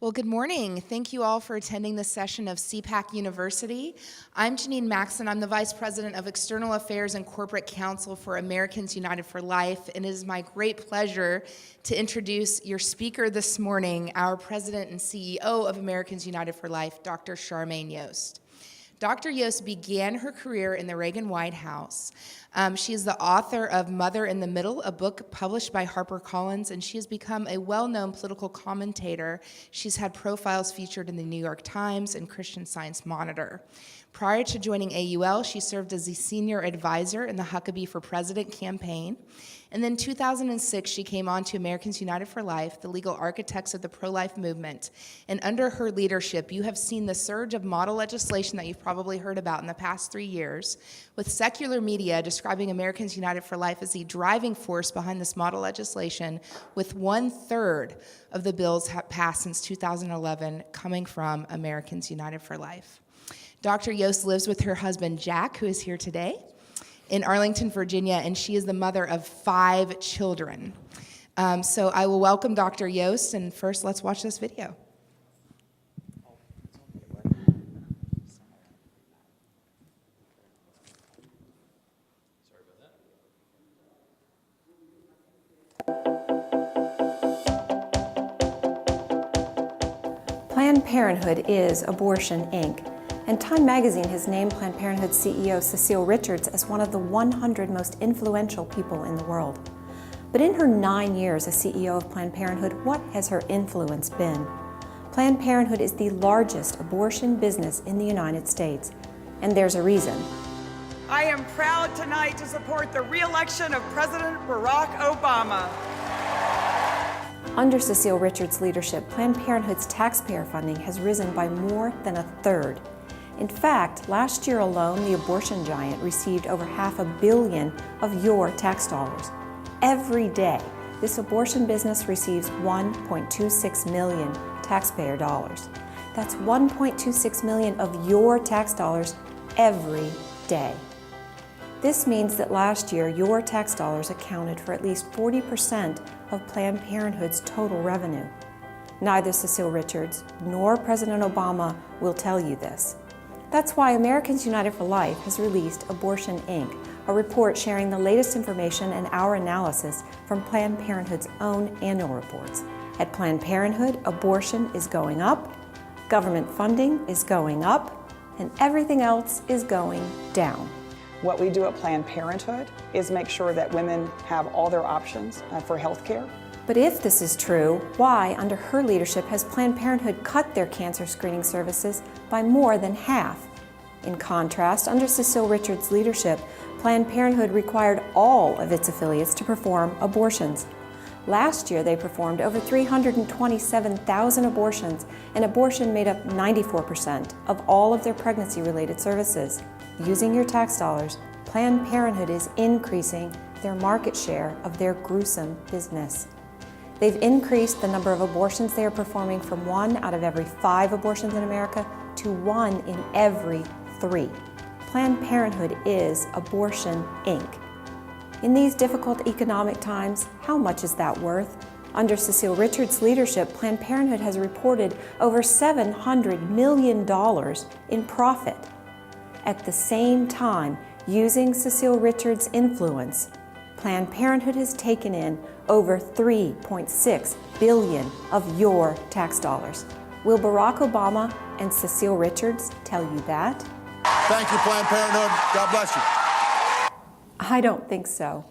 Well, good morning. Thank you all for attending this session of CPAC University. I'm Janine Maxon. I'm the Vice President of External Affairs and Corporate Counsel for Americans United for Life, and it is my great pleasure to introduce your speaker this morning, our President and CEO of Americans United for Life, Dr. Charmaine Yoest. Dr. Yoest began her career in the Reagan White House. She is the author of Mother in the Middle, a book published by HarperCollins, and she has become a well-known political commentator. She's had profiles featured in the New York Times and Christian Science Monitor. Prior to joining AUL, she served as a senior advisor in the Huckabee for President campaign. And then in 2006, she came on to Americans United for Life, the legal architects of the pro-life movement. And under her leadership, you have seen the surge of model legislation that you've probably heard about in the past 3 years, with secular media describing Americans United for Life as the driving force behind this model legislation, with 1/3 of the bills passed since 2011 coming from Americans United for Life. Dr. Yoest lives with her husband, Jack, who is here today, in Arlington, Virginia, and she is the mother of 5 children. So I will welcome Dr. Yoest, and first let's watch this video. Planned Parenthood is Abortion, Inc., and Time magazine has named Planned Parenthood CEO Cecile Richards as one of the 100 most influential people in the world. But in her 9 years as CEO of Planned Parenthood, what has her influence been? Planned Parenthood is the largest abortion business in the United States, and there's a reason. I am proud tonight to support the re-election of President Barack Obama. Under Cecile Richards' leadership, Planned Parenthood's taxpayer funding has risen by more than 1/3. In fact, last year alone, the abortion giant received over $500 million of your tax dollars. Every day, this abortion business receives $1.26 million taxpayer dollars. That's $1.26 million of your tax dollars every day. This means that last year, your tax dollars accounted for at least 40% of Planned Parenthood's total revenue. Neither Cecile Richards nor President Obama will tell you this. That's why Americans United for Life has released Abortion, Inc., a report sharing the latest information and our analysis from Planned Parenthood's own annual reports. At Planned Parenthood, abortion is going up, government funding is going up, and everything else is going down. What we do at Planned Parenthood is make sure that women have all their options for health care. But if this is true, why, under her leadership, has Planned Parenthood cut their cancer screening services by more than half? In contrast, under Cecile Richards' leadership, Planned Parenthood required all of its affiliates to perform abortions. Last year, they performed over 327,000 abortions, and abortion made up 94% of all of their pregnancy-related services. Using your tax dollars, Planned Parenthood is increasing their market share of their gruesome business. They've increased the number of abortions they are performing from 1 out of every 5 abortions in America to 1 in every 3. Planned Parenthood is Abortion, Inc. In these difficult economic times, how much is that worth? Under Cecile Richards' leadership, Planned Parenthood has reported over $700 million in profit. At the same time, using Cecile Richards' influence, Planned Parenthood has taken in over $3.6 billion of your tax dollars. Will Barack Obama and Cecile Richards tell you that? Thank you, Planned Parenthood. God bless you. I don't think so.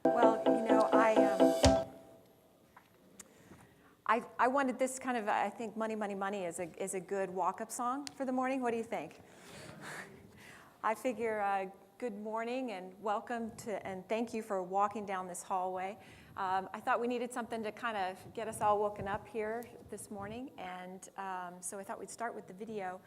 Well, you know, I wanted this kind of, I think Money, Money, Money is a good walk-up song for the morning. What do you think? I figure good morning and welcome to, and thank you for walking down this hallway. I thought we needed something to kind of get us all woken up here this morning, and so I thought we'd start with the video.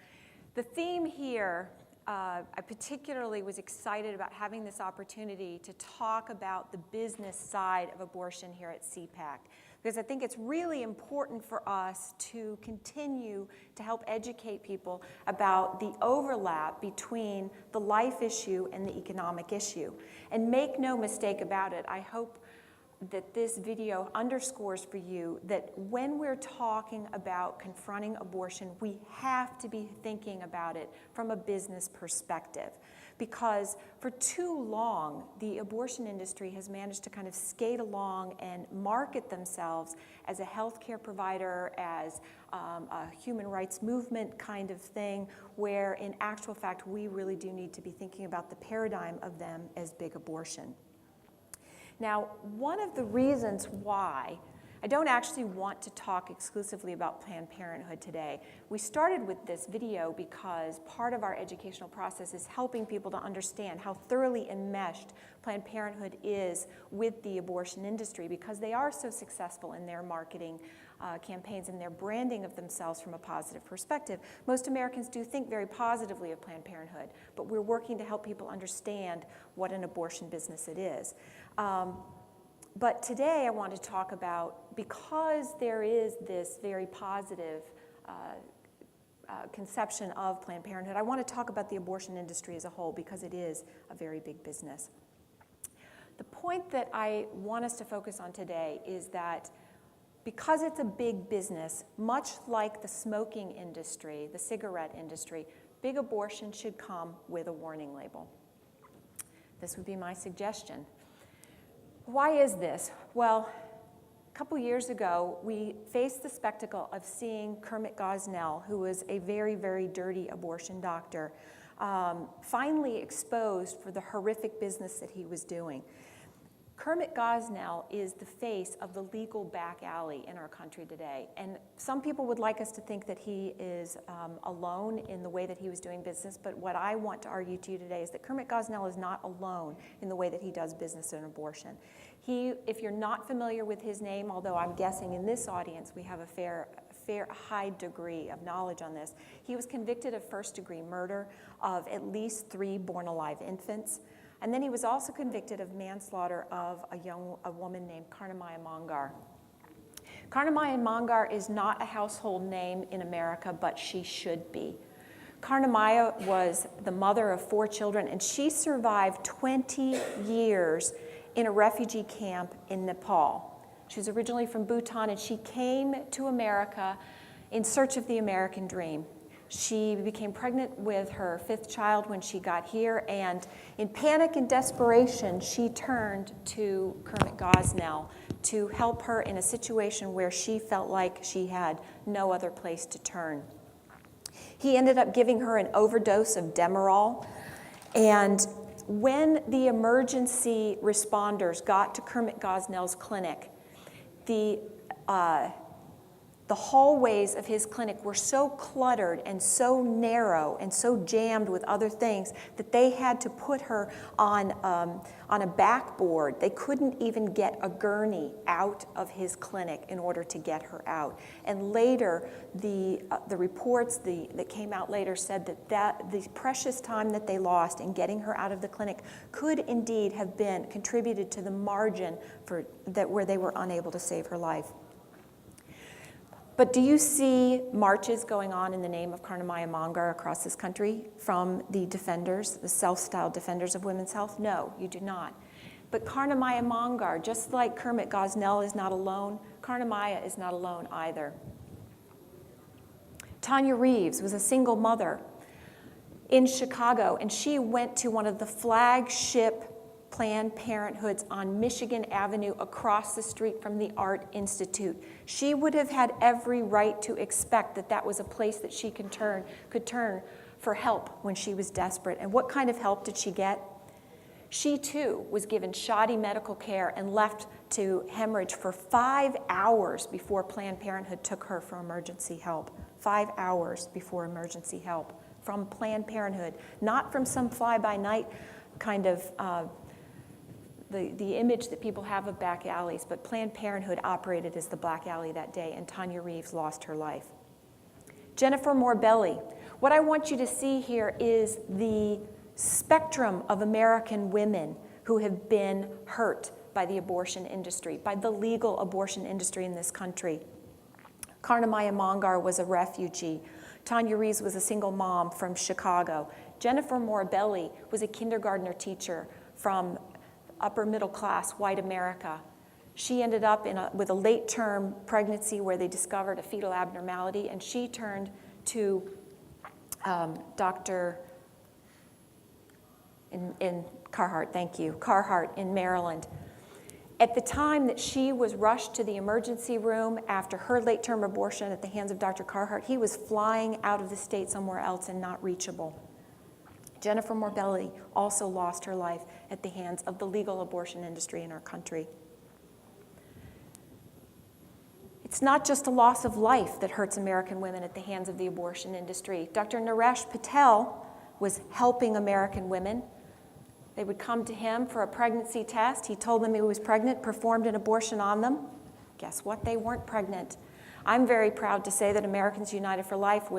The theme here, I particularly was excited about having this opportunity to talk about the business side of abortion here at CPAC. because I think it's really important for us to continue to help educate people about the overlap between the life issue and the economic issue. And make no mistake about it, I hope that this video underscores for you that when we're talking about confronting abortion, we have to be thinking about it from a business perspective. Because for too long, the abortion industry has managed to kind of skate along and market themselves as a healthcare provider, as a human rights movement kind of thing, where in actual fact, we really do need to be thinking about the paradigm of them as big abortion. Now, one of the reasons why I don't actually want to talk exclusively about Planned Parenthood today. We started with this video because part of our educational process is helping people to understand how thoroughly enmeshed Planned Parenthood is with the abortion industry, because they are so successful in their marketing campaigns and their branding of themselves from a positive perspective. Most Americans do think very positively of Planned Parenthood, but we're working to help people understand what an abortion business it is. But today I want to talk about, because there is this very positive conception of Planned Parenthood, I want to talk about the abortion industry as a whole, because it is a very big business. The point that I want us to focus on today is that because it's a big business, much like the smoking industry, the cigarette industry, big abortion should come with a warning label. This would be my suggestion. Why is this? Well, a couple years ago, we faced the spectacle of seeing Kermit Gosnell, who was a very, very dirty abortion doctor, finally exposed for the horrific business that he was doing. Kermit Gosnell is the face of the legal back alley in our country today. And some people would like us to think that he is alone in the way that he was doing business, but what I want to argue to you today is that Kermit Gosnell is not alone in the way that he does business in abortion. If you're not familiar with his name, although I'm guessing in this audience we have a high degree of knowledge on this, he was convicted of first-degree murder of at least 3 born-alive infants. And then he was also convicted of manslaughter of a woman named Karnamaya Mongar. Karnamaya Mongar is not a household name in America, but she should be. Karnamaya was the mother of 4 children, and she survived 20 years in a refugee camp in Nepal. She was originally from Bhutan, and she came to America in search of the American dream. She became pregnant with her 5th child when she got here, and in panic and desperation, she turned to Kermit Gosnell to help her in a situation where she felt like she had no other place to turn. He ended up giving her an overdose of Demerol, and when the emergency responders got to Kermit Gosnell's clinic, the hallways of his clinic were so cluttered and so narrow and so jammed with other things that they had to put her on a backboard. They couldn't even get a gurney out of his clinic in order to get her out. And later, the reports that came out later said that the precious time that they lost in getting her out of the clinic could indeed have been contributed to the margin where they were unable to save her life. But do you see marches going on in the name of Karnamaya Mongar across this country from the defenders, the self-styled defenders of women's health? No, you do not. But Karnamaya Mongar, just like Kermit Gosnell is not alone, Karnamaya is not alone either. Tanya Reeves was a single mother in Chicago, and she went to one of the flagship Planned Parenthoods on Michigan Avenue across the street from the Art Institute. She would have had every right to expect that that was a place that she could turn for help when she was desperate. And what kind of help did she get? She too was given shoddy medical care and left to hemorrhage for 5 hours before Planned Parenthood took her for emergency help. 5 hours before emergency help from Planned Parenthood, not from some fly-by-night kind of the image that people have of back alleys, but Planned Parenthood operated as the black alley that day, and Tanya Reeves lost her life. Jennifer Morbelli. What I want you to see here is the spectrum of American women who have been hurt by the abortion industry, by the legal abortion industry in this country. Karnamaya Mongar was a refugee. Tanya Reeves was a single mom from Chicago. Jennifer Morabelli was a kindergartner teacher from upper middle class white America. She ended up with a late-term pregnancy where they discovered a fetal abnormality, and she turned to Dr. Carhart, thank you, Carhart in Maryland. At the time that she was rushed to the emergency room after her late-term abortion at the hands of Dr. Carhart, he was flying out of the state somewhere else and not reachable. Jennifer Morabelli also lost her life at the hands of the legal abortion industry in our country. It's not just a loss of life that hurts American women at the hands of the abortion industry. Dr. Naresh Patel was helping American women. They would come to him for a pregnancy test. He told them he was pregnant, performed an abortion on them. Guess what? They weren't pregnant. I'm very proud to say that Americans United for Life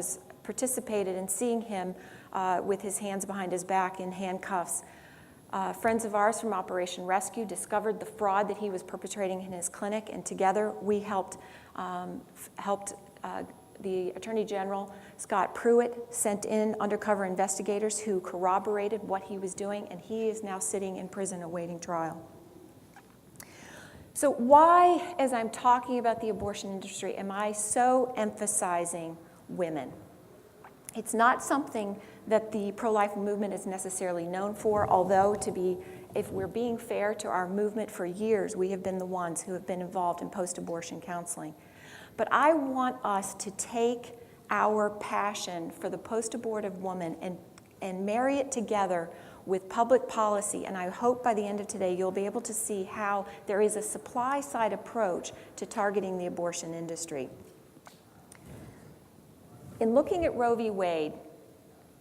participated in seeing him with his hands behind his back in handcuffs. Friends of ours from Operation Rescue discovered the fraud that he was perpetrating in his clinic, and together we helped the Attorney General, Scott Pruitt, sent in undercover investigators who corroborated what he was doing, and he is now sitting in prison awaiting trial. So why, as I'm talking about the abortion industry, am I so emphasizing women? It's not something that the pro-life movement is necessarily known for, although if we're being fair to our movement, for years we have been the ones who have been involved in post-abortion counseling. But I want us to take our passion for the post-abortive woman and marry it together with public policy, and I hope by the end of today you'll be able to see how there is a supply-side approach to targeting the abortion industry. In looking at Roe v. Wade,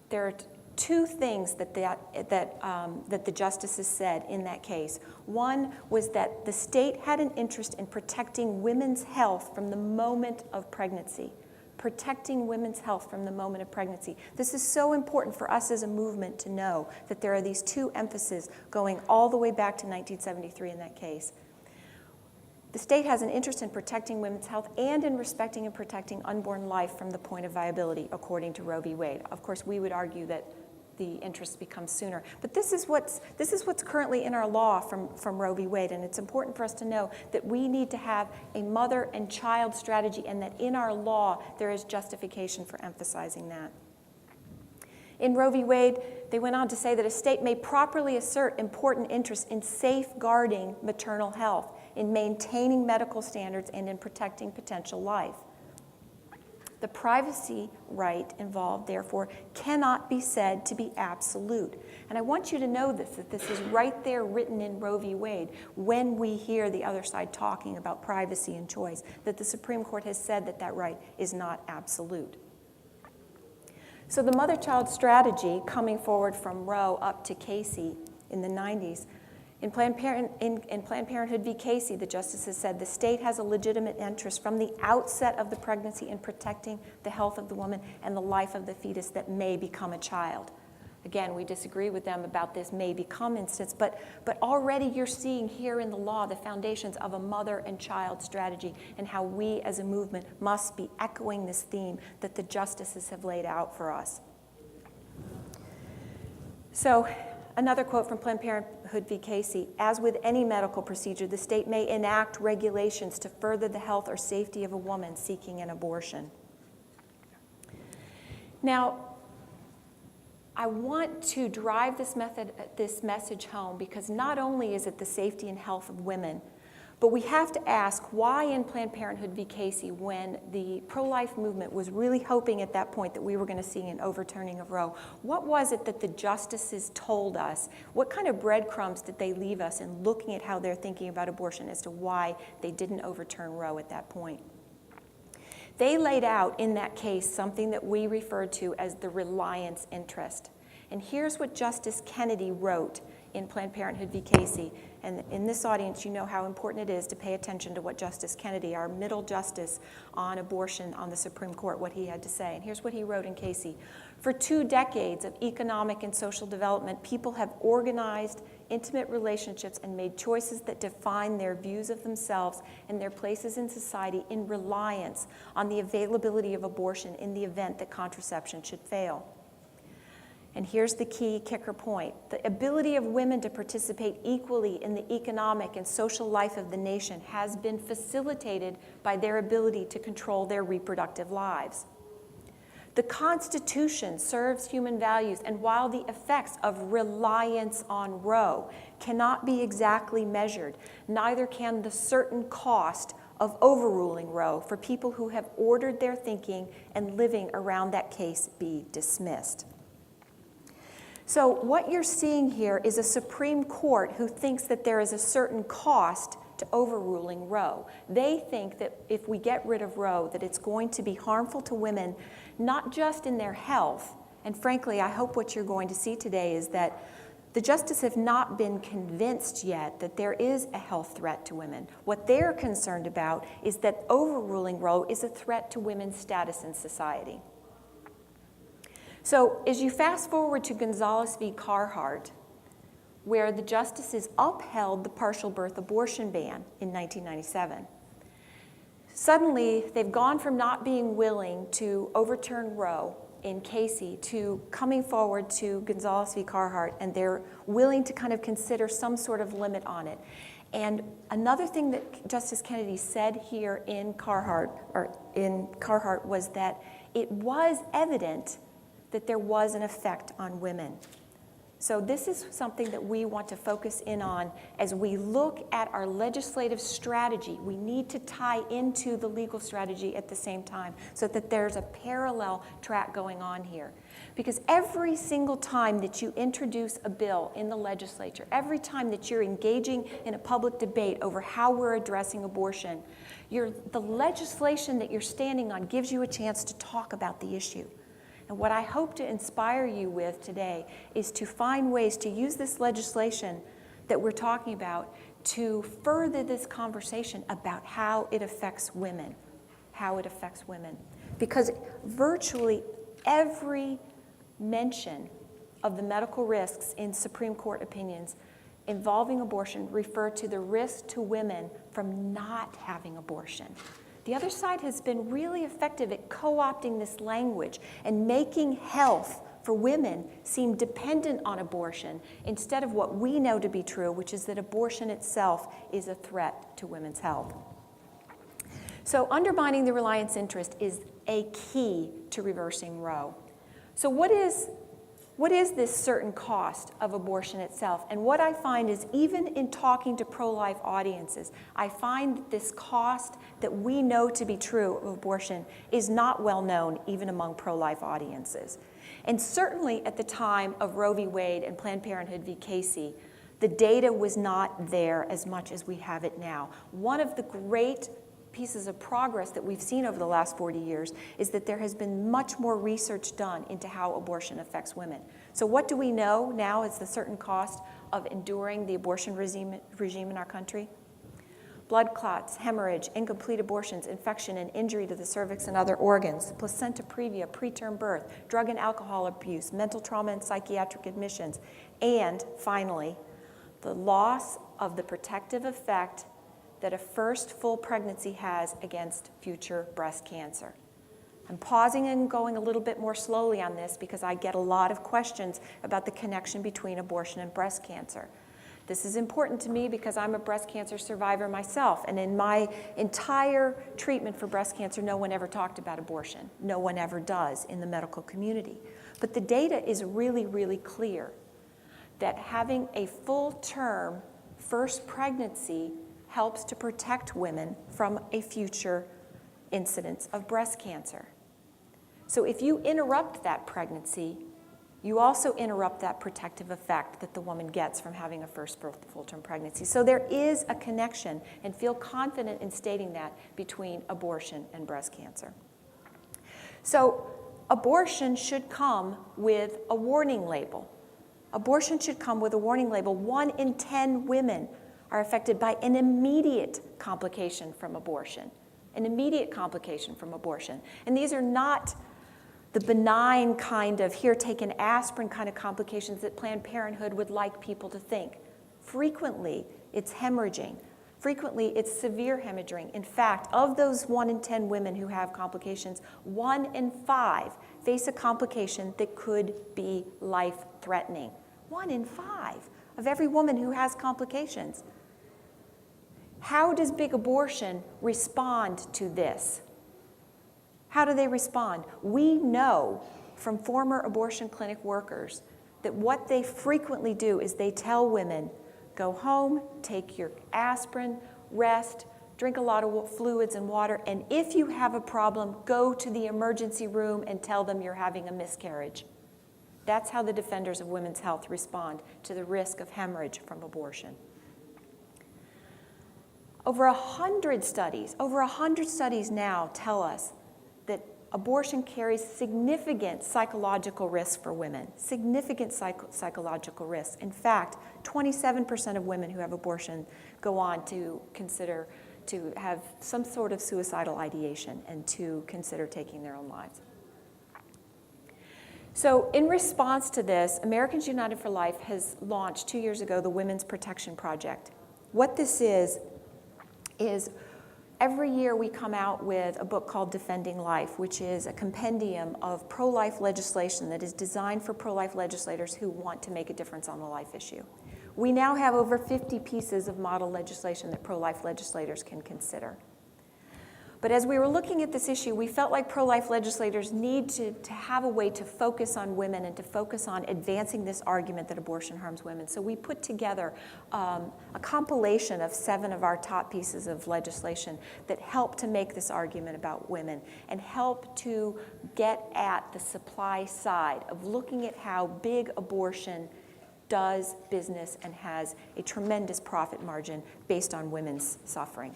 there are two things that the justices said in that case. One was that the state had an interest in protecting women's health from the moment of pregnancy. Protecting women's health from the moment of pregnancy. This is so important for us as a movement to know that there are these two emphases going all the way back to 1973 in that case. The state has an interest in protecting women's health and in respecting and protecting unborn life from the point of viability, according to Roe v. Wade. Of course, we would argue that the interest becomes sooner. But this is what's currently in our law from Roe v. Wade, and it's important for us to know that we need to have a mother and child strategy, and that in our law there is justification for emphasizing that. In Roe v. Wade, they went on to say that a state may properly assert important interests in safeguarding maternal health, in maintaining medical standards, and in protecting potential life. The privacy right involved, therefore, cannot be said to be absolute. And I want you to know that this is right there written in Roe v. Wade when we hear the other side talking about privacy and choice, that the Supreme Court has said that that right is not absolute. So the mother-child strategy coming forward from Roe up to Casey in the 90s, in Planned Parenthood v. Casey, the justices said the state has a legitimate interest from the outset of the pregnancy in protecting the health of the woman and the life of the fetus that may become a child. Again, we disagree with them about this may become instance, but already you're seeing here in the law the foundations of a mother and child strategy and how we as a movement must be echoing this theme that the justices have laid out for us. So, another quote from Planned Parenthood v. Casey, as with any medical procedure, the state may enact regulations to further the health or safety of a woman seeking an abortion. Now, I want to drive this message home because not only is it the safety and health of women, but we have to ask why in Planned Parenthood v. Casey, when the pro-life movement was really hoping at that point that we were going to see an overturning of Roe, what was it that the justices told us? What kind of breadcrumbs did they leave us in looking at how they're thinking about abortion as to why they didn't overturn Roe at that point? They laid out in that case something that we referred to as the reliance interest. And here's what Justice Kennedy wrote in Planned Parenthood v. Casey. And in this audience, you know how important it is to pay attention to what Justice Kennedy, our middle justice on abortion on the Supreme Court, what he had to say. And here's what he wrote in Casey. For 2 decades of economic and social development, people have organized intimate relationships and made choices that define their views of themselves and their places in society in reliance on the availability of abortion in the event that contraception should fail. And here's the key kicker point. The ability of women to participate equally in the economic and social life of the nation has been facilitated by their ability to control their reproductive lives. The Constitution serves human values, and while the effects of reliance on Roe cannot be exactly measured, neither can the certain cost of overruling Roe for people who have ordered their thinking and living around that case be dismissed. So what you're seeing here is a Supreme Court who thinks that there is a certain cost to overruling Roe. They think that if we get rid of Roe, that it's going to be harmful to women, not just in their health, and frankly, I hope what you're going to see today is that the justices have not been convinced yet that there is a health threat to women. What they're concerned about is that overruling Roe is a threat to women's status in society. So as you fast forward to Gonzales v. Carhart, where the justices upheld the partial birth abortion ban in 1997, suddenly they've gone from not being willing to overturn Roe in Casey to coming forward to Gonzales v. Carhart, and they're willing to kind of consider some sort of limit on it. And another thing that Justice Kennedy said here in Carhart was that it was evident that there was an effect on women. So this is something that we want to focus in on as we look at our legislative strategy. We need to tie into the legal strategy at the same time so that there's a parallel track going on here. Because every single time that you introduce a bill in the legislature, every time that you're engaging in a public debate over how we're addressing abortion, the legislation that you're standing on gives you a chance to talk about the issue. And what I hope to inspire you with today is to find ways to use this legislation that we're talking about to further this conversation about how it affects women, Because virtually every mention of the medical risks in Supreme Court opinions involving abortion refer to the risk to women from not having abortion. The other side has been really effective at co-opting this language and making health for women seem dependent on abortion instead of what we know to be true, which is that abortion itself is a threat to women's health. So undermining the reliance interest is a key to reversing Roe. So what is this certain cost of abortion itself? And what I find is even in talking to pro-life audiences, I find that this cost that we know to be true of abortion is not well known even among pro-life audiences. And certainly at the time of Roe v. Wade and Planned Parenthood v. Casey, the data was not there as much as we have it now. One of the great pieces of progress that we've seen over the last 40 years is that there has been much more research done into how abortion affects women. So what do we know now is the certain cost of enduring the abortion regime in our country? Blood clots, hemorrhage, incomplete abortions, infection and injury to the cervix and other organs, placenta previa, preterm birth, drug and alcohol abuse, mental trauma and psychiatric admissions, and finally, the loss of the protective effect that a first full pregnancy has against future breast cancer. I'm pausing and going a little bit more slowly on this because I get a lot of questions about the connection between abortion and breast cancer. This is important to me because I'm a breast cancer survivor myself, and in my entire treatment for breast cancer, no one ever talked about abortion. No one ever does in the medical community. But the data is really, really clear that having a full-term first pregnancy helps to protect women from a future incidence of breast cancer. So if you interrupt that pregnancy, you also interrupt that protective effect that the woman gets from having a first full-term pregnancy. So there is a connection, and feel confident in stating that, between abortion and breast cancer. So abortion should come with a warning label. Abortion should come with a warning label. 1 in 10 women are affected by an immediate complication from abortion. An immediate complication from abortion. And these are not the benign kind of, here, take an aspirin kind of complications that Planned Parenthood would like people to think. Frequently, it's hemorrhaging. Frequently, it's severe hemorrhaging. In fact, of those 1 in 10 women who have complications, 1 in 5 face a complication that could be life-threatening. 1 in 5 of every woman who has complications. How does big abortion respond to this? How do they respond? We know from former abortion clinic workers that what they frequently do is they tell women, go home, take your aspirin, rest, drink a lot of fluids and water, and if you have a problem, go to the emergency room and tell them you're having a miscarriage. That's how the defenders of women's health respond to the risk of hemorrhage from abortion. Over 100 studies now tell us that abortion carries significant psychological risk for women, significant psychological risk. In fact, 27% of women who have abortion go on to consider to have some sort of suicidal ideation and to consider taking their own lives. So in response to this, Americans United for Life has launched 2 years ago the Women's Protection Project. What this is every year we come out with a book called Defending Life, which is a compendium of pro-life legislation that is designed for pro-life legislators who want to make a difference on the life issue. We now have over 50 pieces of model legislation that pro-life legislators can consider. But as we were looking at this issue, we felt like pro-life legislators need to have a way to focus on women and to focus on advancing this argument that abortion harms women. So we put together a compilation of 7 of our top pieces of legislation that help to make this argument about women and help to get at the supply side of looking at how big abortion does business and has a tremendous profit margin based on women's suffering.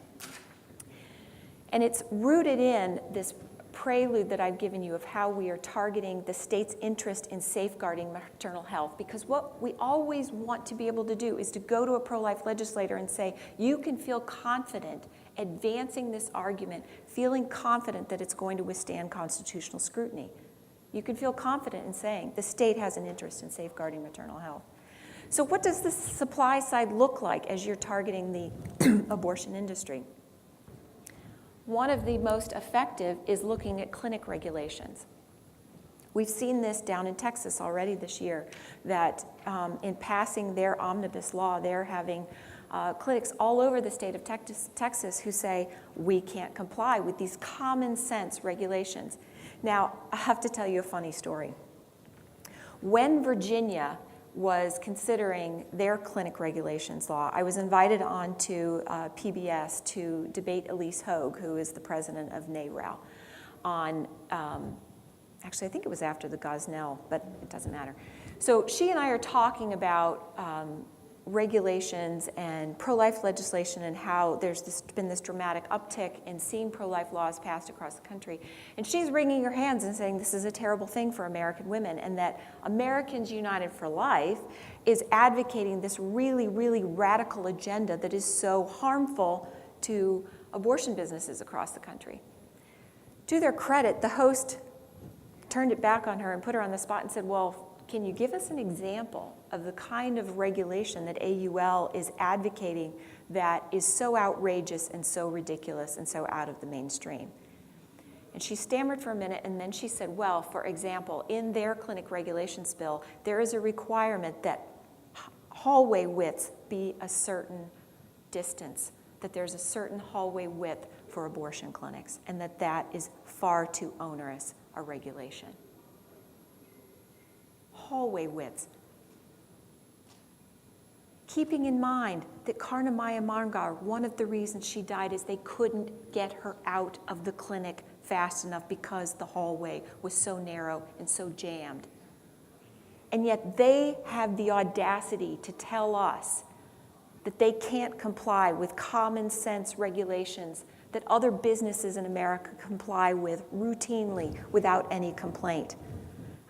And it's rooted in this prelude that I've given you of how we are targeting the state's interest in safeguarding maternal health. Because what we always want to be able to do is to go to a pro-life legislator and say, you can feel confident advancing this argument, feeling confident that it's going to withstand constitutional scrutiny. You can feel confident in saying the state has an interest in safeguarding maternal health. So what does the supply side look like as you're targeting the abortion industry? One of the most effective is looking at clinic regulations. We've seen this down in Texas already this year, that in passing their omnibus law, they're having clinics all over the state of Texas who say, we can't comply with these common sense regulations. Now, I have to tell you a funny story. When Virginia was considering their clinic regulations law, I was invited on to PBS to debate Elise Hogue, who is the president of NARAL, on, actually I think it was after the Gosnell, but it doesn't matter. So she and I are talking about regulations and pro-life legislation and how there's been this dramatic uptick in seeing pro-life laws passed across the country. And she's wringing her hands and saying this is a terrible thing for American women, and that Americans United for Life is advocating this really, really radical agenda that is so harmful to abortion businesses across the country. To their credit, the host turned it back on her and put her on the spot and said, well, can you give us an example of the kind of regulation that AUL is advocating that is so outrageous and so ridiculous and so out of the mainstream? And she stammered for a minute, and then she said, well, for example, in their clinic regulations bill, there is a requirement that hallway widths be a certain distance, that there's a certain hallway width for abortion clinics, and that is far too onerous a regulation. Hallway widths. Keeping in mind that Karna Maya Marngar, one of the reasons she died is they couldn't get her out of the clinic fast enough because the hallway was so narrow and so jammed. And yet they have the audacity to tell us that they can't comply with common sense regulations that other businesses in America comply with routinely without any complaint.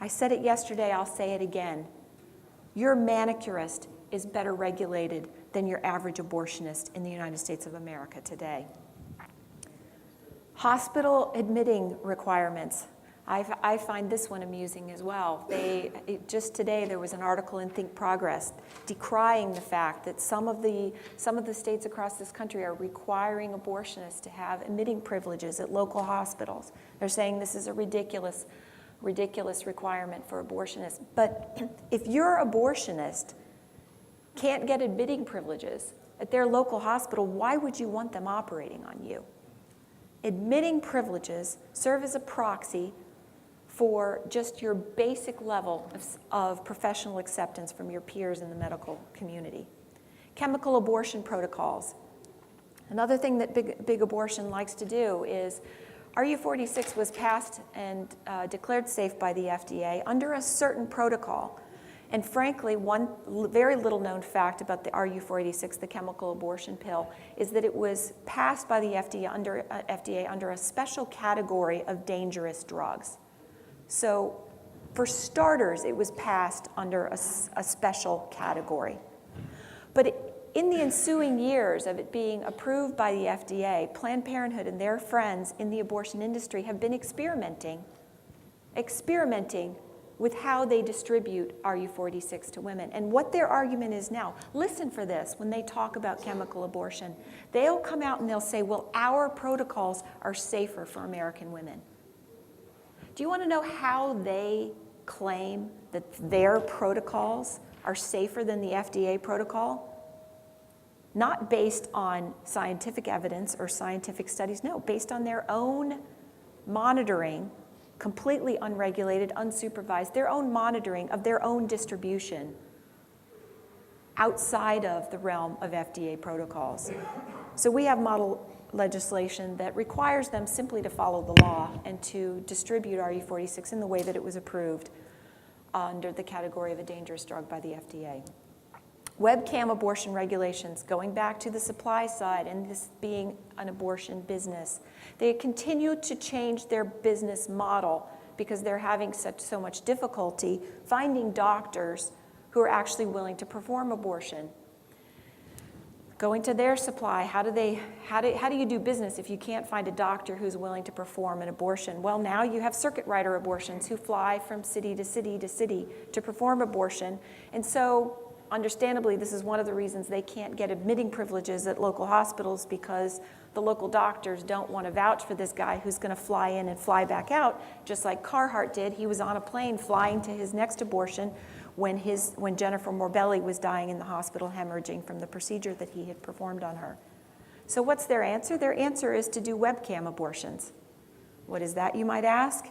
I said it yesterday, I'll say it again. Your manicurist is better regulated than your average abortionist in the United States of America today. Hospital admitting requirements. I find this one amusing as well. Just today there was an article in Think Progress decrying the fact that some of the states across this country are requiring abortionists to have admitting privileges at local hospitals. They're saying this is a ridiculous requirement for abortionists. But if your abortionist can't get admitting privileges at their local hospital, why would you want them operating on you? Admitting privileges serve as a proxy for just your basic level of professional acceptance from your peers in the medical community. Chemical abortion protocols. Another thing that big abortion likes to do is, RU46 was passed and declared safe by the FDA under a certain protocol. And frankly, one very little known fact about the RU486, the chemical abortion pill, is that it was passed by the FDA under a special category of dangerous drugs. So for starters, it was passed under a special category. But in the ensuing years of it being approved by the FDA, Planned Parenthood and their friends in the abortion industry have been experimenting with how they distribute RU46 to women. And what their argument is now, listen for this, when they talk about chemical abortion, they'll come out and they'll say, well, our protocols are safer for American women. Do you want to know how they claim that their protocols are safer than the FDA protocol? Not based on scientific evidence or scientific studies, no, based on their own monitoring, completely unregulated, unsupervised, their own monitoring of their own distribution outside of the realm of FDA protocols. So we have model legislation that requires them simply to follow the law and to distribute RU46 in the way that it was approved under the category of a dangerous drug by the FDA. Webcam abortion regulations, going back to the supply side and this being an abortion business, they continue to change their business model because they're having so much difficulty finding doctors who are actually willing to perform abortion. Going to their supply, how do you do business if you can't find a doctor who's willing to perform an abortion? Well, now you have circuit rider abortions who fly from city to city to city to perform abortion. And so, understandably, this is one of the reasons they can't get admitting privileges at local hospitals, because the local doctors don't want to vouch for this guy who's going to fly in and fly back out, just like Carhart did. He was on a plane flying to his next abortion when Jennifer Morbelli was dying in the hospital, hemorrhaging from the procedure that he had performed on her. So what's their answer? Their answer is to do webcam abortions. What is that, you might ask?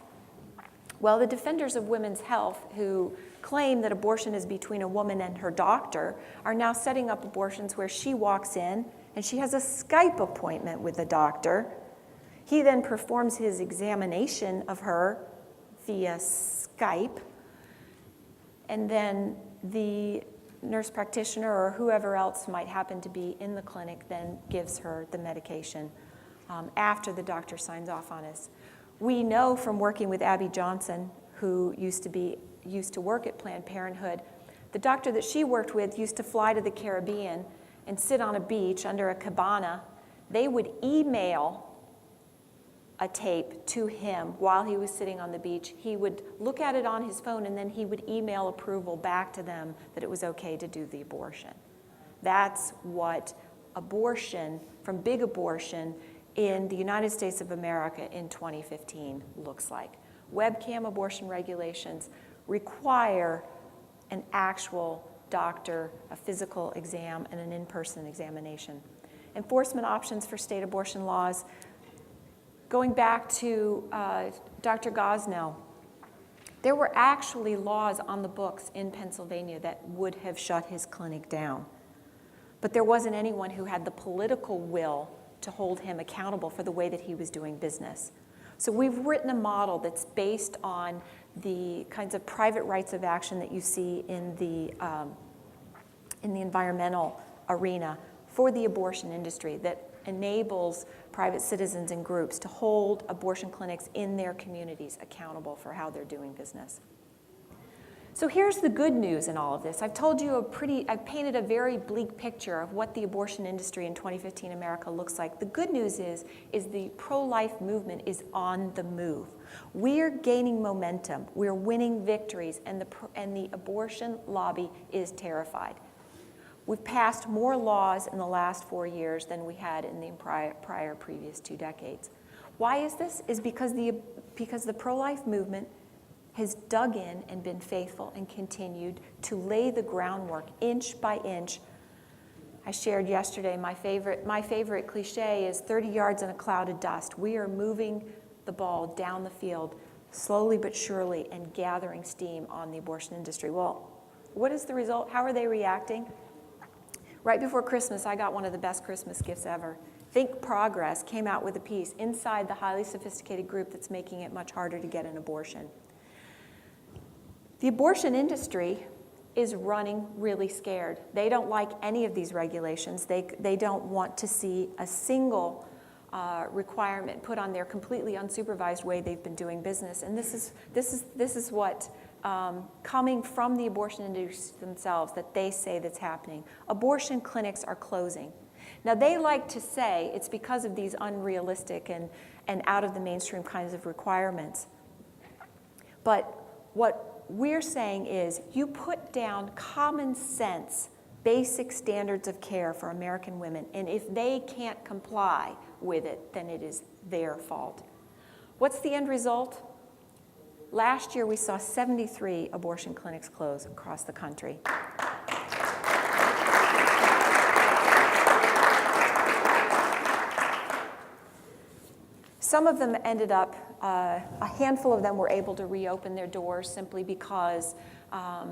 Well, the defenders of women's health who claim that abortion is between a woman and her doctor are now setting up abortions where she walks in and she has a Skype appointment with the doctor. He then performs his examination of her via Skype, and then the nurse practitioner or whoever else might happen to be in the clinic then gives her the medication after the doctor signs off on it. We know from working with Abby Johnson, who used to work at Planned Parenthood, the doctor that she worked with used to fly to the Caribbean and sit on a beach under a cabana. They would email a tape to him while he was sitting on the beach. He would look at it on his phone, and then he would email approval back to them that it was okay to do the abortion. That's what abortion, from big abortion, in the United States of America in 2015 looks like. Webcam abortion regulations require an actual doctor, a physical exam, and an in-person examination. Enforcement options for state abortion laws. Going back to Dr. Gosnell, there were actually laws on the books in Pennsylvania that would have shut his clinic down. But there wasn't anyone who had the political will to hold him accountable for the way that he was doing business. So we've written a model that's based on the kinds of private rights of action that you see in the environmental arena for the abortion industry that enables private citizens and groups to hold abortion clinics in their communities accountable for how they're doing business. So here's the good news in all of this. I've painted a very bleak picture of what the abortion industry in 2015 America looks like. The good news is the pro-life movement is on the move. We're gaining momentum. We're winning victories, and the abortion lobby is terrified. We've passed more laws in the last 4 years than we had in the previous 2 decades. Why is this? Is because the pro-life movement has dug in and been faithful and continued to lay the groundwork inch by inch. I shared yesterday my favorite cliche is 30 yards in a cloud of dust. We are moving the ball down the field slowly but surely and gathering steam on the abortion industry. Well, what is the result? How are they reacting? Right before Christmas, I got one of the best Christmas gifts ever. Think Progress came out with a piece inside the highly sophisticated group that's making it much harder to get an abortion. The abortion industry is running really scared. They don't like any of these regulations. They don't want to see a single requirement put on their completely unsupervised way they've been doing business. And this is what coming from the abortion industry themselves that they say that's happening. Abortion clinics are closing. Now they like to say it's because of these unrealistic and out of the mainstream kinds of requirements. But what we're saying is you put down common sense, basic standards of care for American women, and if they can't comply with it, then it is their fault. What's the end result? Last year we saw 73 abortion clinics close across the country. Some of them ended up, a handful of them were able to reopen their doors simply because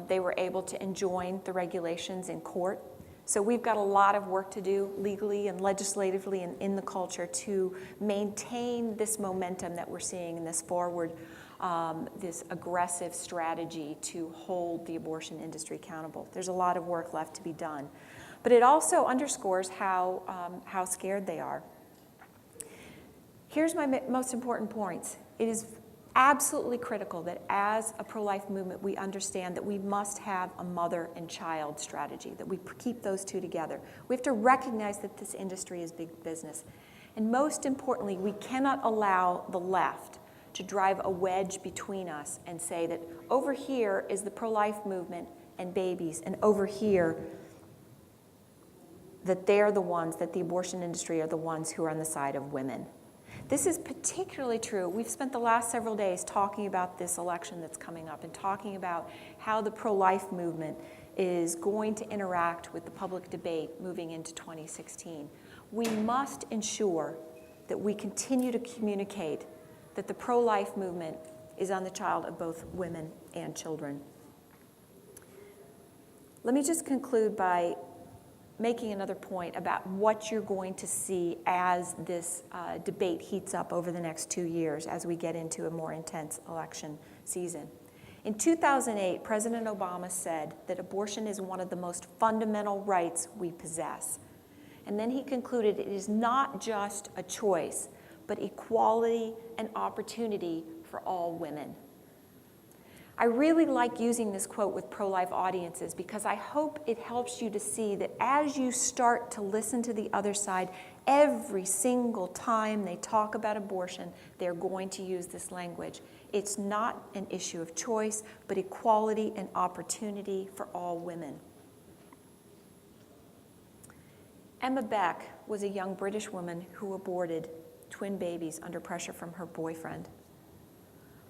they were able to enjoin the regulations in court. So we've got a lot of work to do legally and legislatively and in the culture to maintain this momentum that we're seeing in this forward, this aggressive strategy to hold the abortion industry accountable. There's a lot of work left to be done. But it also underscores how scared they are. Here's my most important points. It is absolutely critical that as a pro-life movement, we understand that we must have a mother and child strategy, that we keep those two together. We have to recognize that this industry is big business. And most importantly, we cannot allow the left to drive a wedge between us and say that over here is the pro-life movement and babies, and over here that they're the ones, that the abortion industry are the ones who are on the side of women. This is particularly true. We've spent the last several days talking about this election that's coming up and talking about how the pro-life movement is going to interact with the public debate moving into 2016. We must ensure that we continue to communicate that the pro-life movement is on the child of both women and children. Let me just conclude by making another point about what you're going to see as this debate heats up over the next 2 years as we get into a more intense election season. In 2008, President Obama said that abortion is one of the most fundamental rights we possess. And then he concluded it is not just a choice, but equality and opportunity for all women. I really like using this quote with pro-life audiences because I hope it helps you to see that as you start to listen to the other side, every single time they talk about abortion, they're going to use this language. It's not an issue of choice, but equality and opportunity for all women. Emma Beck was a young British woman who aborted twin babies under pressure from her boyfriend.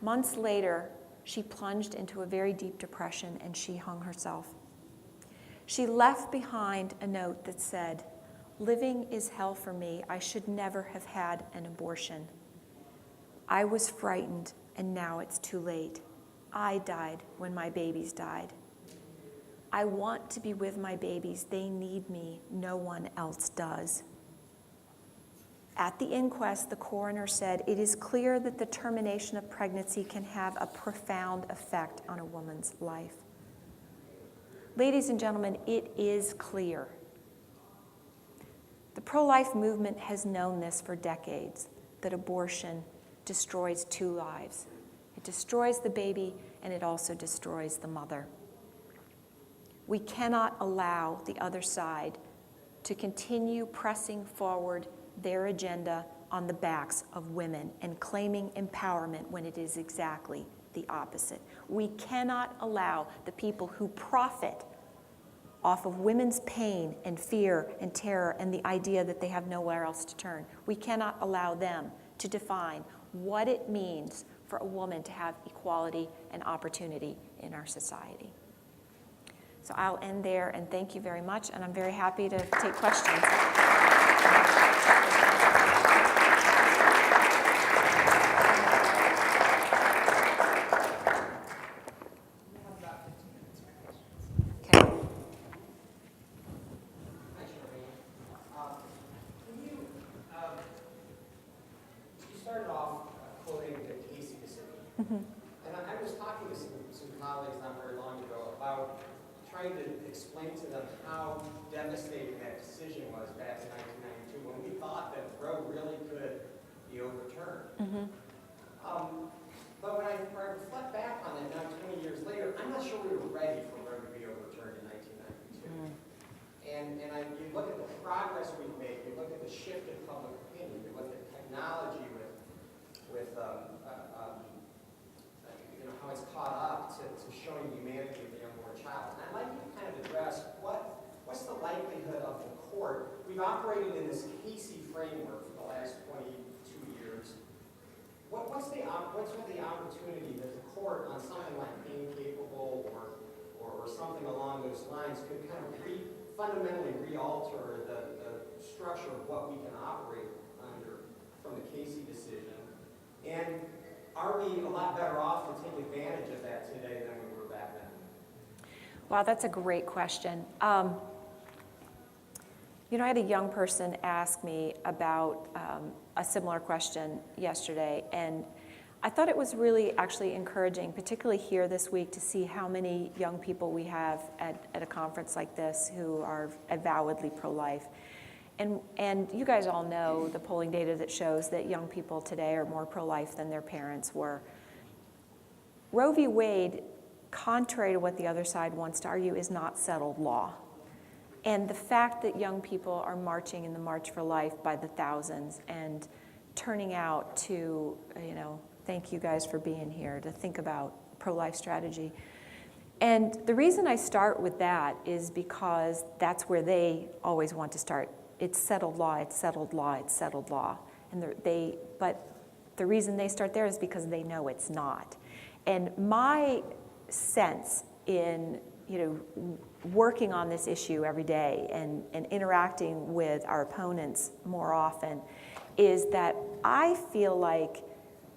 Months later, she plunged into a very deep depression and she hung herself. She left behind a note that said, "Living is hell for me. I should never have had an abortion. I was frightened and now it's too late. I died when my babies died. I want to be with my babies. They need me. No one else does." At the inquest, the coroner said, "It is clear that the termination of pregnancy can have a profound effect on a woman's life." Ladies and gentlemen, it is clear. The pro-life movement has known this for decades, that abortion destroys 2 lives. It destroys the baby and it also destroys the mother. We cannot allow the other side to continue pressing forward their agenda on the backs of women and claiming empowerment when it is exactly the opposite. We cannot allow the people who profit off of women's pain and fear and terror and the idea that they have nowhere else to turn. We cannot allow them to define what it means for a woman to have equality and opportunity in our society. So I'll end there, and thank you very much, and I'm very happy to take questions. Okay. Hi, Charmaine. You started off quoting the Casey decision. And I was talking to some colleagues not very long ago about trying to explain to them how devastating that decision was back in 1992 when we thought that Roe really could be overturned. But when I reflect back on it now 20 years later, I'm not sure we were ready for Roe to be overturned in 1992. And you look at the progress we've made, you look at the shift in public opinion, you look at technology with how it's caught up to showing humanity of the unborn child. And I'd like you to kind of address what's the likelihood of the court. We've operated in this Casey framework for the last 22 years. What's the opportunity that the court on something like pain capable or something along those lines could kind of fundamentally re-alter the structure of what we can operate under from the Casey decision? And are we a lot better off to take advantage of that today than we were back then? Wow, that's a great question. I had a young person ask me about a similar question yesterday, and I thought it was really actually encouraging, particularly here this week, to see how many young people we have at a conference like this who are avowedly pro-life. And you guys all know the polling data that shows that young people today are more pro-life than their parents were. Roe v. Wade, contrary to what the other side wants to argue, is not settled law. And the fact that young people are marching in the March for Life by the thousands and turning out to, thank you guys for being here, to think about pro-life strategy. And the reason I start with that is because that's where they always want to start. It's settled law, it's settled law, it's settled law. But the reason they start there is because they know it's not. And my sense in working on this issue every day and interacting with our opponents more often is that I feel like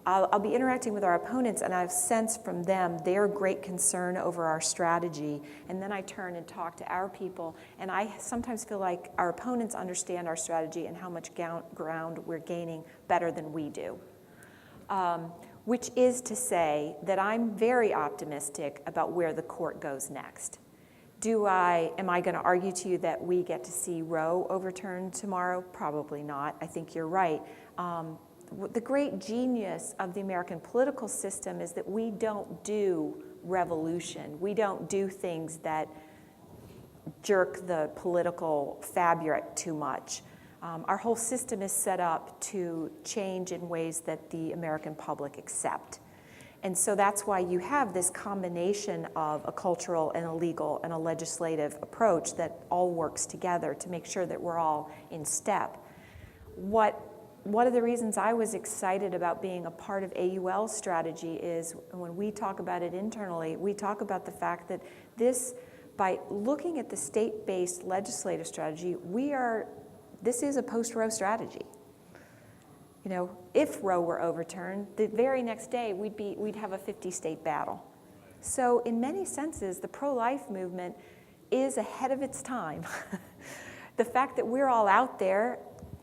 I'll be interacting with our opponents and I've sensed from them their great concern over our strategy, and then I turn and talk to our people, and I sometimes feel like our opponents understand our strategy and how much ground we're gaining better than we do. Which is to say that I'm very optimistic about where the court goes next. Am I going to argue to you that we get to see Roe overturned tomorrow? Probably not. I think you're right. The great genius of the American political system is that we don't do revolution. We don't do things that jerk the political fabric too much. Our whole system is set up to change in ways that the American public accept. And so that's why you have this combination of a cultural and a legal and a legislative approach that all works together to make sure that we're all in step. One of the reasons I was excited about being a part of AUL's strategy is when we talk about it internally, we talk about the fact that by looking at the state-based legislative strategy, this is a post-Roe strategy. If Roe were overturned, the very next day we'd have a 50-state battle. So in many senses, the pro-life movement is ahead of its time. The fact that we're all out there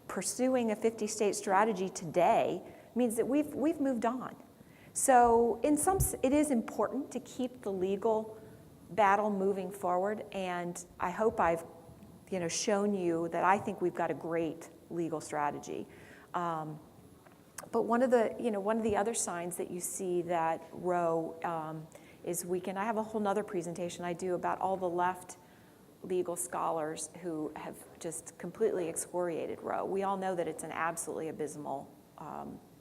pursuing a 50-state strategy today means that we've moved on. So it is important to keep the legal battle moving forward, and I hope I've shown you that I think we've got a great legal strategy. But one of the other signs that you see that Roe is I have a whole nother presentation I do about all the left legal scholars who have just completely excoriated Roe. We all know that it's an absolutely abysmal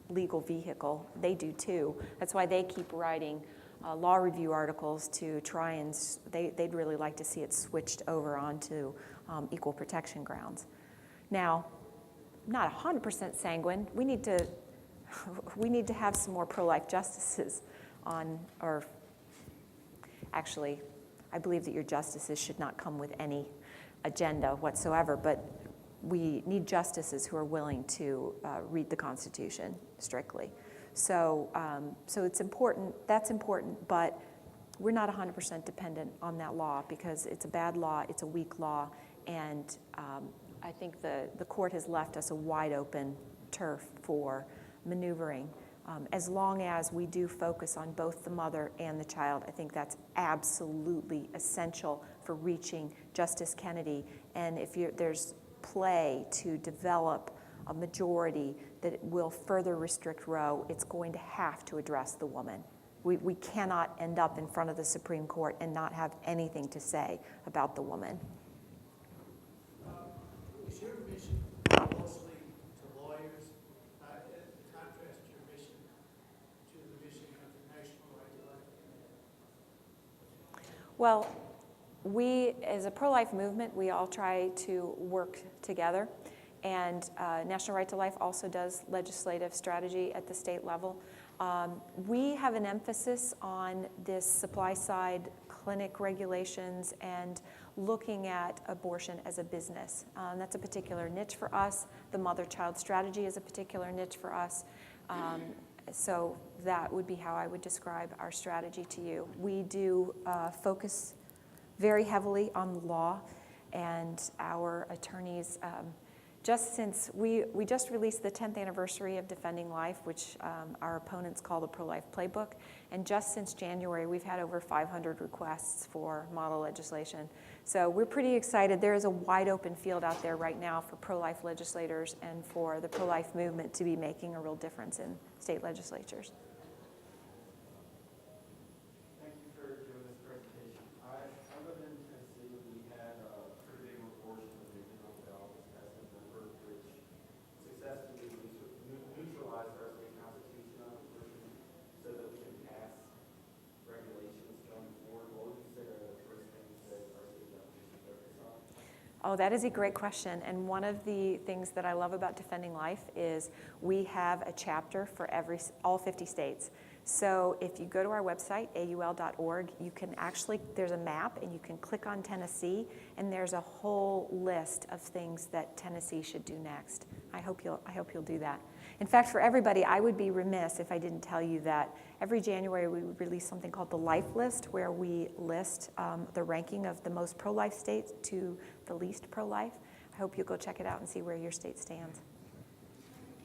legal vehicle. They do too. That's why they keep writing law review articles to try and, they'd really like to see it switched over onto equal protection grounds. Now, I'm not 100% sanguine. We need to have some more pro-life justices on, or actually, I believe that your justices should not come with any agenda whatsoever, but we need justices who are willing to read the Constitution strictly. So it's important, that's important, but we're not 100% dependent on that law because it's a bad law, it's a weak law, and I think the court has left us a wide open turf for maneuvering. As long as we do focus on both the mother and the child, I think that's absolutely essential for reaching Justice Kennedy. And if there's play to develop a majority that will further restrict Roe, it's going to have to address the woman. We cannot end up in front of the Supreme Court and not have anything to say about the woman. Is your mission mostly to lawyers? Contrast your mission to the mission of the National Right to Life? Well, we, as a pro-life movement, we all try to work together. And National Right to Life also does legislative strategy at the state level. We have an emphasis on this supply-side clinic regulations and looking at abortion as a business. That's a particular niche for us. The mother-child strategy is a particular niche for us. So that would be how I would describe our strategy to you. We do focus very heavily on the law, and our attorneys, just since we just released the 10th anniversary of Defending Life, which our opponents call the Pro-Life Playbook, and just since January, we've had over 500 requests for model legislation. So we're pretty excited. There is a wide open field out there right now for pro-life legislators and for the pro-life movement to be making a real difference in state legislatures. Thank you for doing this presentation. I live in Tennessee. We had a pretty big proportion of the juvenile bills passed in November, which successfully neutralized our state constitution on abortion so that we can pass regulations going forward. What would you say are the first things that our state legislation focus on? Oh, that is a great question. And one of the things that I love about Defending Life is we have a chapter for all 50 states. So if you go to our website, aul.org, you can actually, there's a map and you can click on Tennessee and there's a whole list of things that Tennessee should do next. I hope you'll do that. In fact, for everybody, I would be remiss if I didn't tell you that every January we release something called the Life List, where we list the ranking of the most pro-life states to the least pro-life. I hope you'll go check it out and see where your state stands.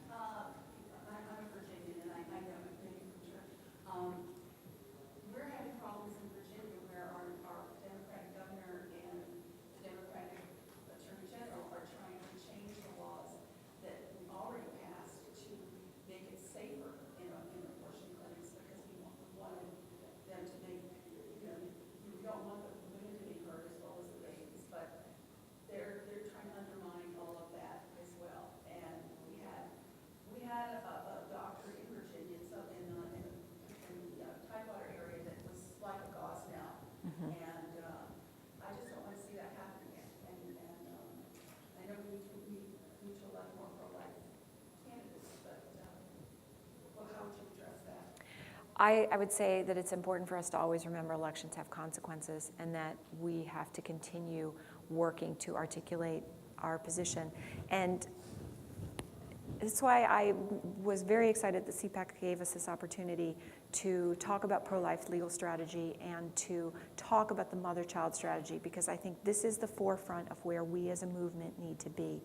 I'm a Virginian, and I know maybe for sure. We're having problems in Virginia where our Democratic governor and the Democratic Attorney General are trying to change the laws that we've already passed to make it safer in abortion clinics because we wanted them to make, we don't want the women to be hurt as well as the babies, but they're trying to undermine all of that as well. And we had a doctor in Virginia, in the Tidewater area, that was like a gauze now. And I just don't want to see that happen again. And I know we need to elect more pro-life candidates, but how would you address that? I would say that it's important for us to always remember elections have consequences and that we have to continue working to articulate our position. And that's why I was very excited that CPAC gave us this opportunity to talk about pro-life legal strategy and to talk about the mother-child strategy, because I think this is the forefront of where we as a movement need to be.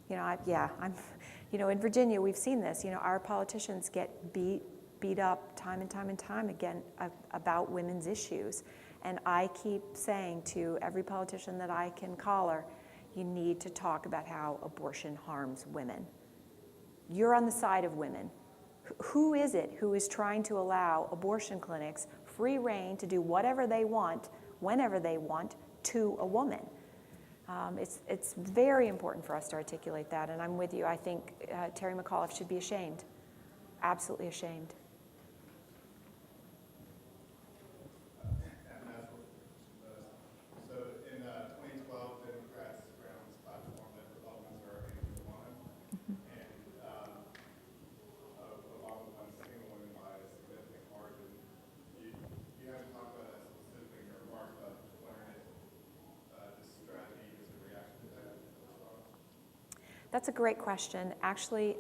In Virginia, we've seen this. Our politicians get beat up time and time again about women's issues. And I keep saying to every politician that I can collar, you need to talk about how abortion harms women. You're on the side of women. Who is it who is trying to allow abortion clinics free reign to do whatever they want, whenever they want, to a woman. It's very important for us to articulate that, and I'm with you. I think Terry McAuliffe should be ashamed, absolutely ashamed. So in 2012, Democrats ran on this platform that Republicans are aiming for women, and Obama won single women by a significant margin. You haven't talked about that specifically in your remarks, but just wondering if this strategy is a reaction to that as well? That's a great question. Actually,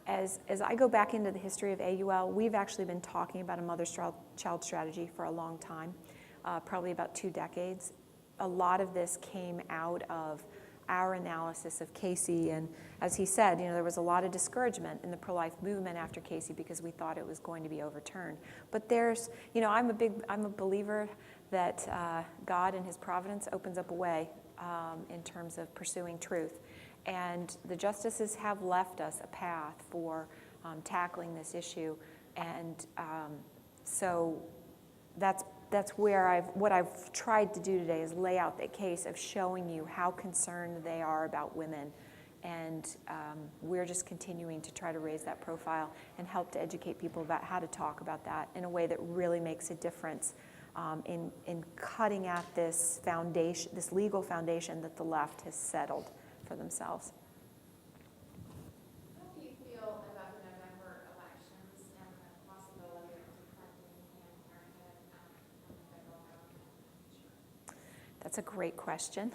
as I go back into the history of AUL, we've actually been talking about a mother-child strategy for a long time. Probably about 2 decades. A lot of this came out of our analysis of Casey, and as he said, there was a lot of discouragement in the pro-life movement after Casey because we thought it was going to be overturned. But there's, I'm a believer that God in His providence opens up a way in terms of pursuing truth, and the justices have left us a path for tackling this issue, and so that's where what I've tried to do today is lay out the case of showing you how concerned they are about women, and we're just continuing to try to raise that profile and help to educate people about how to talk about that in a way that really makes a difference in cutting at this foundation, this legal foundation that the left has settled for themselves. How do you feel about the November elections and the possibility of defunding Planned Parenthood on the federal government? That's a great question.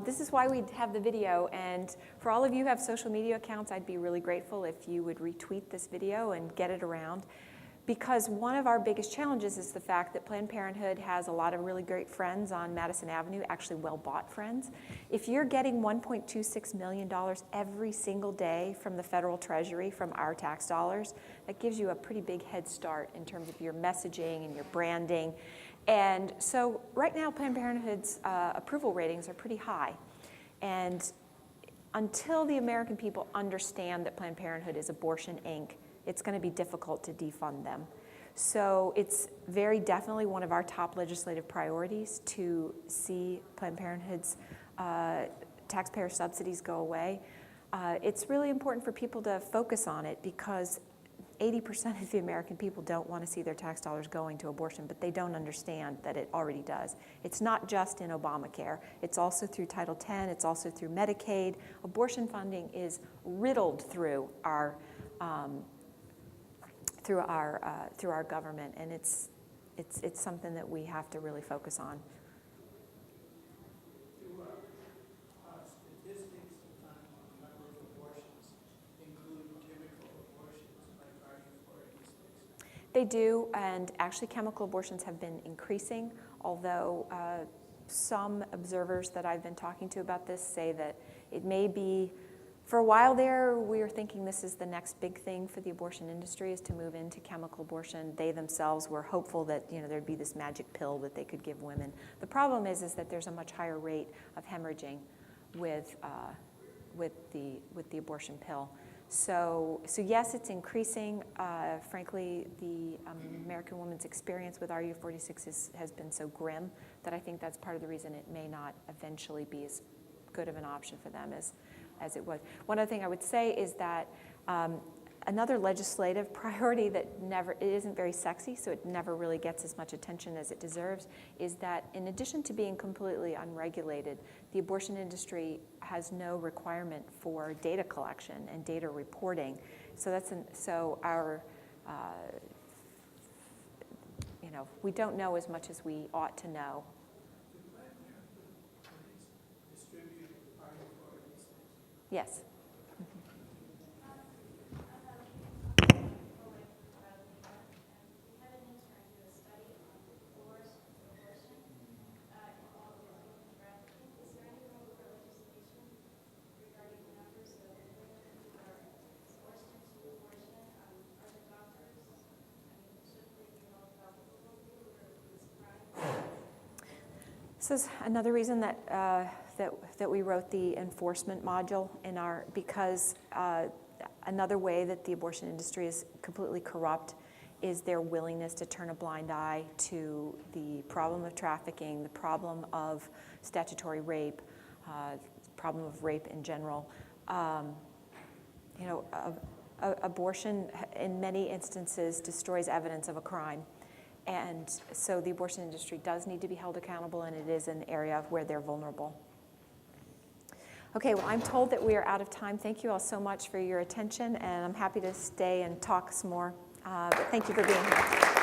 This is why we have the video, and for all of you who have social media accounts, I'd be really grateful if you would retweet this video and get it around. Because one of our biggest challenges is the fact that Planned Parenthood has a lot of really great friends on Madison Avenue, actually well-bought friends. If you're getting $1.26 million every single day from the federal treasury, from our tax dollars, that gives you a pretty big head start in terms of your messaging and your branding. And so right now, Planned Parenthood's approval ratings are pretty high. And until the American people understand that Planned Parenthood is Abortion Inc., it's going to be difficult to defund them. So it's very definitely one of our top legislative priorities to see Planned Parenthood's taxpayer subsidies go away. It's really important for people to focus on it because 80% of the American people don't want to see their tax dollars going to abortion, but they don't understand that it already does. It's not just in Obamacare. It's also through Title X. It's also through Medicaid. Abortion funding is riddled through our government, and it's something that we have to really focus on. Do statistics on the number of abortions include chemical abortions like our statistics? They do, and actually chemical abortions have been increasing, although some observers that I've been talking to about this say that it may be. For a while there, we were thinking this is the next big thing for the abortion industry, is to move into chemical abortion. They themselves were hopeful that there'd be this magic pill that they could give women. The problem is that there's a much higher rate of hemorrhaging with the abortion pill. So yes, it's increasing. Frankly, the American woman's experience with RU46 has been so grim that I think that's part of the reason it may not eventually be as good of an option for them as it was. One other thing I would say is that another legislative priority that it isn't very sexy, so it never really gets as much attention as it deserves, is that in addition to being completely unregulated, the abortion industry has no requirement for data collection and data reporting. So we don't know as much as we ought to know. Yes. This is another reason that we wrote the enforcement module because another way that the abortion industry is completely corrupt is their willingness to turn a blind eye to the problem of trafficking, the problem of statutory rape, problem of rape in general. Abortion in many instances destroys evidence of a crime. And so the abortion industry does need to be held accountable, and it is an area where they're vulnerable. Okay, well, I'm told that we are out of time. Thank you all so much for your attention, and I'm happy to stay and talk some more. But thank you for being here.